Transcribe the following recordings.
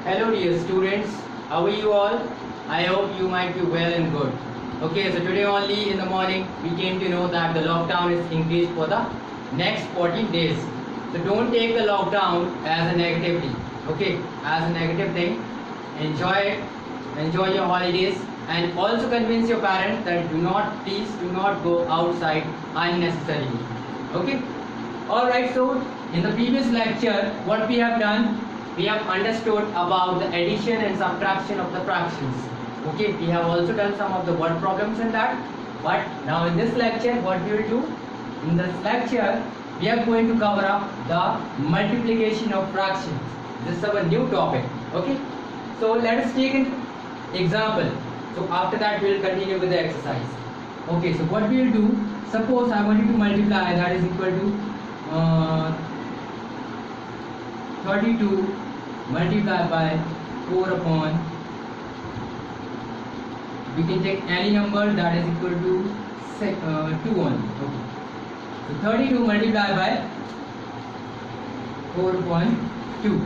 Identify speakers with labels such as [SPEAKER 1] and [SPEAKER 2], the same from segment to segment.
[SPEAKER 1] Hello dear students, how are you all? I hope you might be well and good. Okay, so today only in the morning we came to know that the lockdown is increased for the next 14 days. So don't take the lockdown as a negatively, okay, as a negative thing. Enjoy it, enjoy your holidays, and also convince your parents that please do not go outside unnecessarily. Okay. Alright, so in the previous lecture, what we have done, we have understood about the addition and subtraction of the fractions. Okay, we have also done some of the word problems in that. But now in this lecture, what we will do? In this lecture, we are going to cover up the multiplication of fractions. This is our new topic. Okay, so let us take an example. So after that, we will continue with the exercise. Okay, so what we will do? Suppose I want you to multiply, that is equal to 32 multiplied by 4 upon, we can take any number that is equal to 2 only. Okay. So 32 multiplied by 4 upon 2.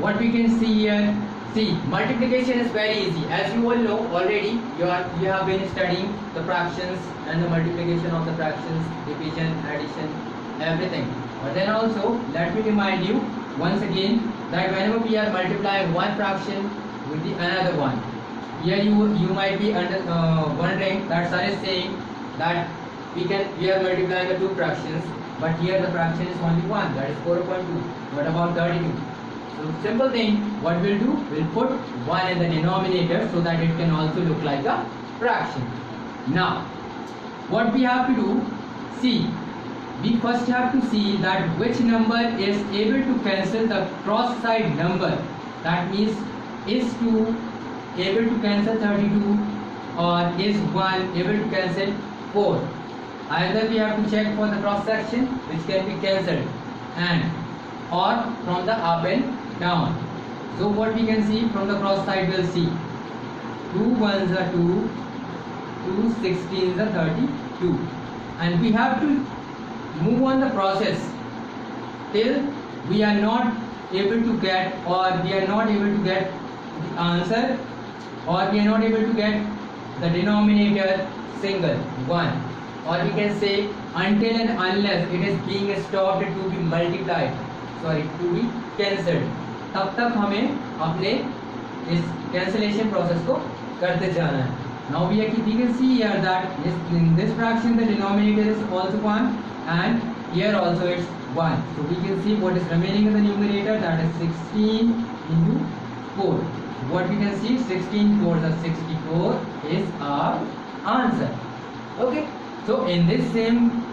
[SPEAKER 1] What we can see here, see, multiplication is very easy. As you all know already, you have been studying the fractions and the multiplication of the fractions, division, addition, everything. But then also, let me remind you once again that whenever we are multiplying one fraction with the another one, here you might be wondering that sir is saying that we are multiplying the two fractions, but here the fraction is only one, that is 4.2. What about 32? So simple thing, what we'll do, we'll put 1 in the denominator so that it can also look like a fraction. Now, what we have to do, see, we first have to see that which number is able to cancel the cross side number. That means is 2 able to cancel 32 or is 1 able to cancel 4. Either we have to check for the cross section which can be cancelled and or from the up and down. So what we can see from the cross side, we'll see 2 ones are 2, 2 16s are 32, and we have to move on the process till we are not able to get, or we are not able to get the answer, or we are not able to get the denominator single 1, or we can say until and unless it is being stopped to be multiplied, to be cancelled, तब तक हमें अपने इस cancellation process को करते जाना है. Now we can see here that in this fraction the denominator is also 1 and here also it's 1. So we can see what is remaining in the numerator, that is 16 into 4. What we can see, 16 4s are 64 is our answer. Okay. So in this same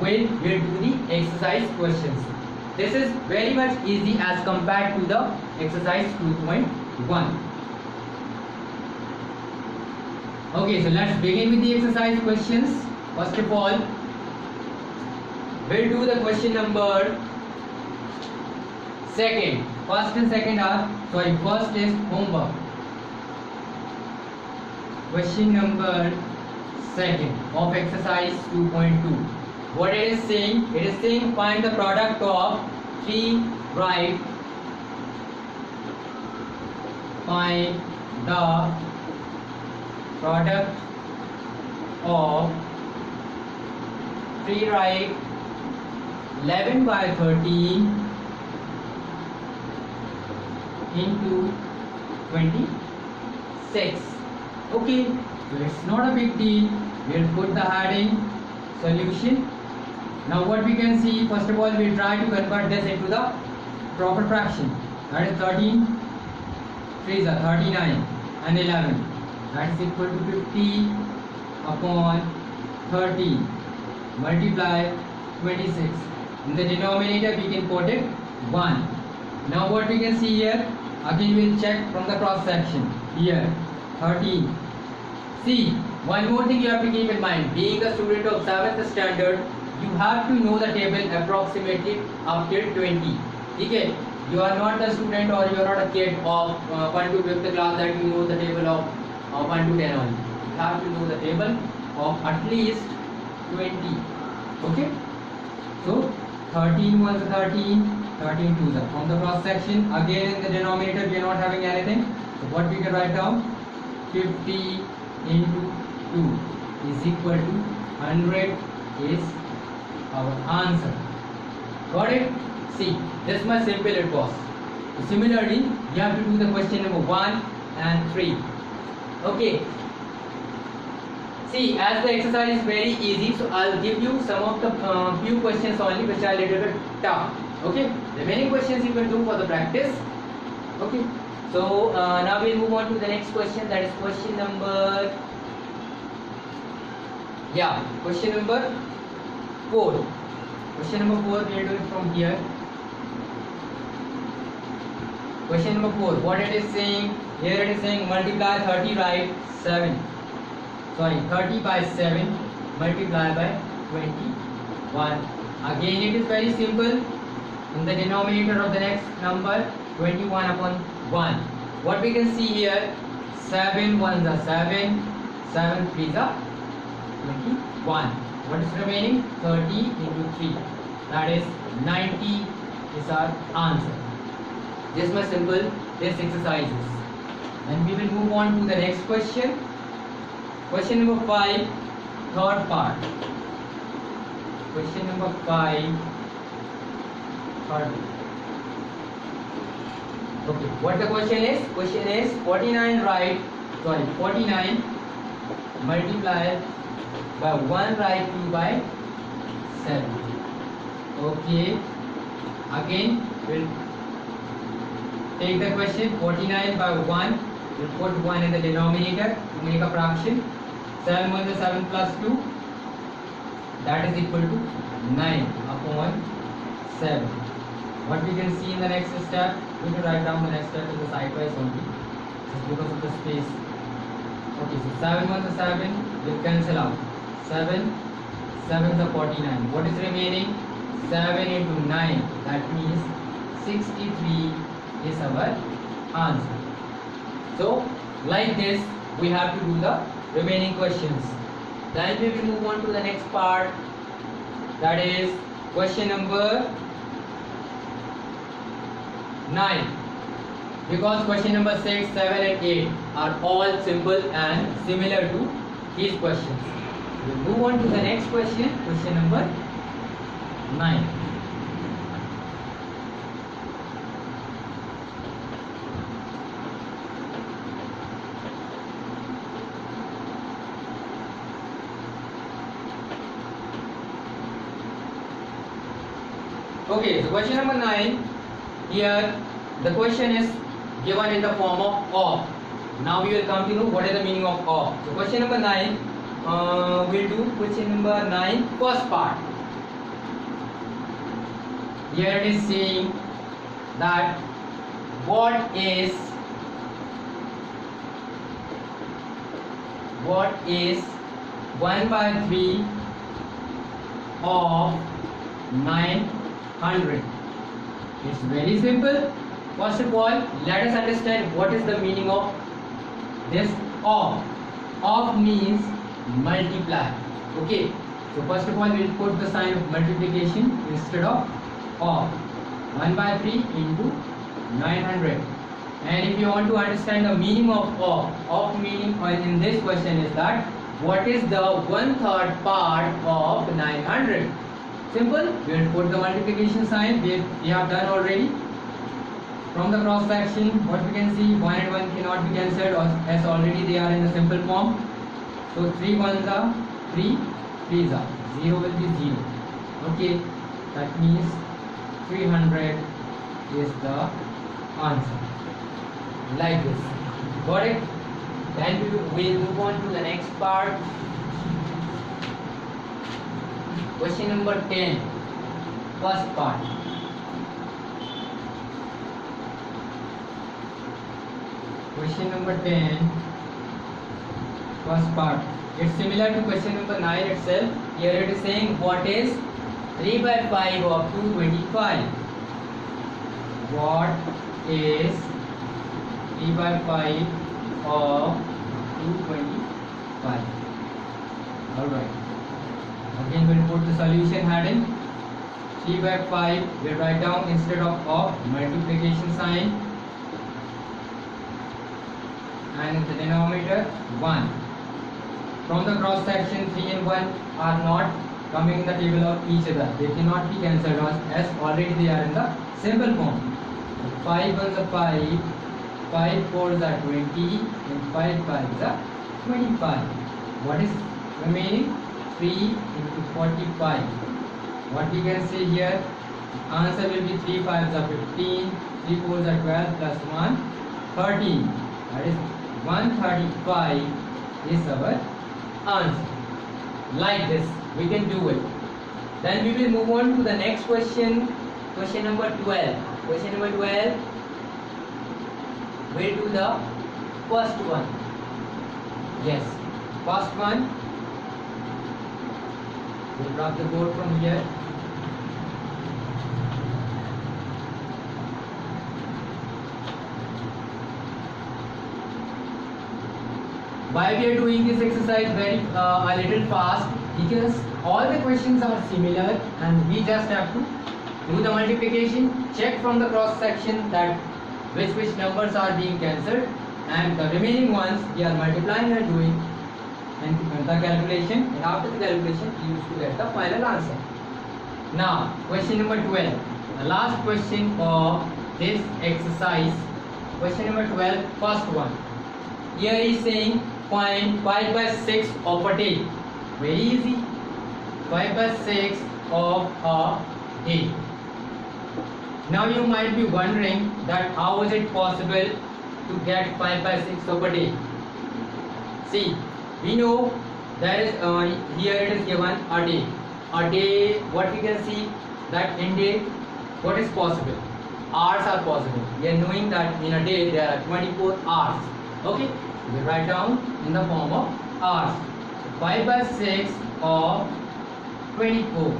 [SPEAKER 1] way we'll do the exercise questions. This is very much easy as compared to the exercise 2.1. Okay, so let's begin with the exercise questions. First of all, we'll do the question number second. First and second are, first is homework. Question number second of exercise 2.2. What it is saying? It is saying find the product of 3 right. Find the product of 3 right 11 by 13 into 26. Okay, so it's not a big deal. We'll put the heading solution. Now what we can see, first of all we'll try to convert this into the proper fraction. That is 13 3s are 39 and 11. That is equal to 50 upon 13 multiply 26. In the denominator we can put it 1. Now what we can see here, again we'll check from the cross section. Here 13. See, one more thing you have to keep in mind, being a student of 7th standard, you have to know the table approximately up till 20. Okay? You are not a student or you are not a kid of 1 to 5th class that you know the table of 1 to 10 only. You have to know the table of at least 20. Okay? So 13 was 13, 13 twos are. From the cross section, again in the denominator we are not having anything. So what we can write down? 50 into 2 is equal to 100 is our answer. Got it? See, this much simple it was. So similarly, you have to do the question number 1 and 3. Okay. See, as the exercise is very easy, so I'll give you some of the few questions only which are a little bit tough. Okay, the many questions you can do for the practice. Okay, so now we'll move on to the next question, that is question number, question number 4. Question number 4 we will do it from here. Question number 4, what it is saying? Here it is saying multiply 30 by 30 by 7 multiply by 21. Again it is very simple. In the denominator of the next number, 21 upon 1. What we can see here, 7 ones are 7, 7 threes are 21. What is remaining? 30 into 3. That is 90 is our answer. This much simple, this exercise is. And we will move on to the next question. Question number 5, third part. Question number 5, third. Okay, what the question is? Question is 49 49 multiplied by 1 right 2 by 7. Okay, again we'll take the question 49 by 1. We'll put 1 in the denominator to make a fraction. 7 1 is 7 plus 2. That is equal to 9 upon 7. What we can see in the next step, we will write down the next step in the sidewise only, just because of the space. Okay, so 7 1 is 7, will cancel out. 7 7 is 49. What is remaining? 7 into 9. That means 63 is our answer. So, like this, we have to do the remaining questions. Then we will move on to the next part, that is question number 9. Because question number 6, 7 and 8 are all simple and similar to these questions. We will move on to the next question, question number 9. Okay, so question number 9, here the question is given in the form of. Now we will come to know what is the meaning of. So question number 9, we'll do question number 9, first part. Here it is saying that what is 1 by 3 of 900. It's very simple. First of all, let us understand what is the meaning of this of. Of means multiply. Okay. So first of all, we will put the sign of multiplication instead of. 1 by 3 into 900. And if you want to understand the meaning of meaning in this question is that what is the 1/3 part of 900? Simple, we will put the multiplication sign, we have done already. From the cross section, what we can see, 1 and 1 cannot be cancelled as already they are in the simple form. So 3 ones are 3, 3s are 0 will be 0. Okay, that means 300 is the answer. Like this. Got it? Then we will move on to the next part. Question number 10, first part. Question number 10, first part. It's similar to question number 9 itself. Here it is saying what is 3 by 5 of 225. What is 3 by 5 of 225? Alright. Again we'll put the solution heading. 3 by 5, we'll write down instead of multiplication sign, and in the denominator 1. From the cross section, 3 and 1 are not coming in the table of each other. They cannot be cancelled as already they are in the simple form. 5 ones are 5, 5 fours are 20, and 5 fives are 25. What is remaining? 3 into 45. What we can say here? Answer will be 3 fives are 15, 3 fours are 12 plus 1, 13. That is 135 is our answer. Like this, we can do it. Then we will move on to the next question. Question number 12. Question number 12. We'll do the first one. Yes, first one. We'll drop the board from here. Why we are doing this exercise very a little fast? Because all the questions are similar and we just have to do the multiplication, check from the cross section that which numbers are being cancelled, and the remaining ones we are multiplying and doing and the calculation, and after the calculation you used to get the final answer. Now question number 12, the last question of this exercise. Question number 12, first one. Here is saying find 5 by 6 of a day. Very easy. 5 by 6 of a day. Now you might be wondering that how is it possible to get 5 by 6 of a day. See, we know there is here it is given a day. A day, what we can see that in day, what is possible? Hours are possible. We are knowing that in a day there are 24 hours. Okay, we write down in the form of hours. 5 by 6 of 24.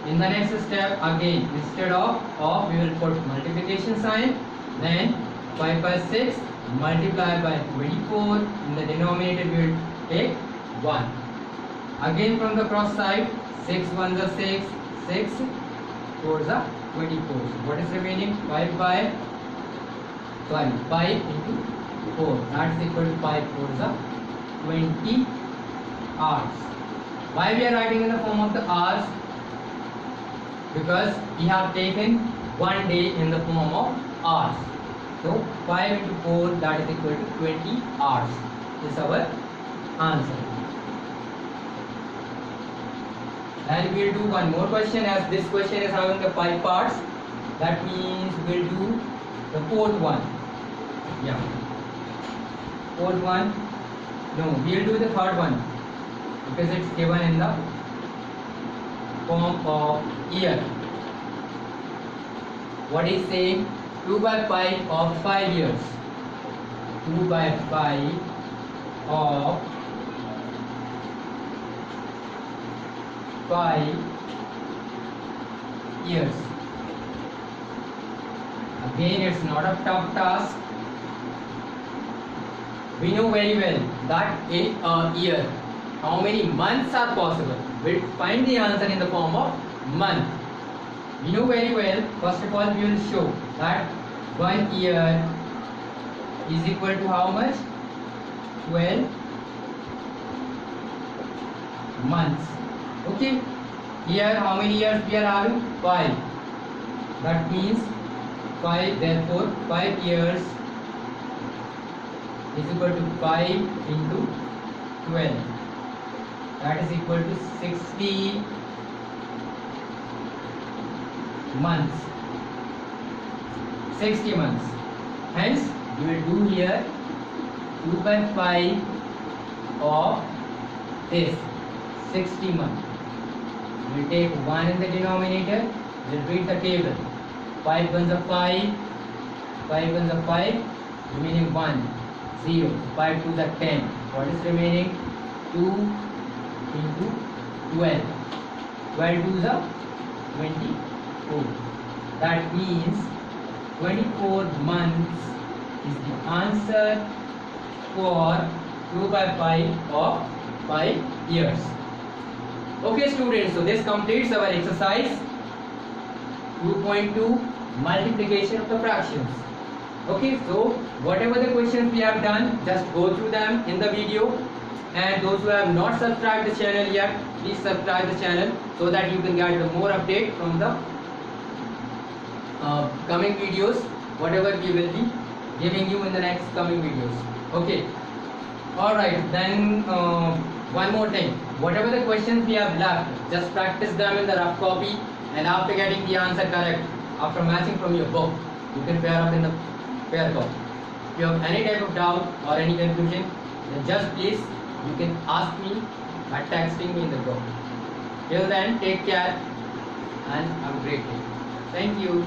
[SPEAKER 1] In the next step, again instead of we will put multiplication sign, then 5 by 6 multiplied by 24. In the denominator we will take 1. Again from the cross side, 6 ones are 6, 6 fours are 24. So what is remaining? 5 by 5 into 4. That is equal to 5 fours are 20 hours. Why we are writing in the form of the hours? Because we have taken one day in the form of hours. So 5 into 4, that is equal to 20 hours. This is our answer. And we will do one more question, as this question is having the 5 parts. That means we will do the fourth one. Yeah. Fourth one. No, we will do the third one because it's given in the form of year. What is saying? 2 by 5 of 5 years. 2 by 5 of 5 years. Again, it's not a tough task. We know very well that in a year, how many months are possible? We'll find the answer in the form of month. We know very well, first of all, we will show that 1 year is equal to how much? 12 months. Okay, here how many years we are having? 5. That means 5, therefore 5 years is equal to 5 into 12. That is equal to 60 months. 60 months. Hence, we will do here 2 by 5 of this 60 months. We will take 1 in the denominator. We will read the table. 5 ones are 5. 5 ones are 5. Remaining 1. 0. 5 twos are 10. What is remaining? 2 into 12. 12 twos are 24. That means 24 months is the answer for 2 by 5 of 5 years. Okay students, so this completes our exercise. 2.2 multiplication of the fractions. Okay, so whatever the questions we have done, just go through them in the video. And those who have not subscribed the channel yet, please subscribe the channel so that you can get the more update from the coming videos, whatever we will be giving you in the next coming videos. Okay, all right, then one more thing, whatever the questions we have left, just practice them in the rough copy, and after getting the answer correct, after matching from your book, you can pair up in the pair copy. If you have any type of doubt or any confusion, then just please you can ask me by texting me in the group. Till then, take care and have a great day. Thank you.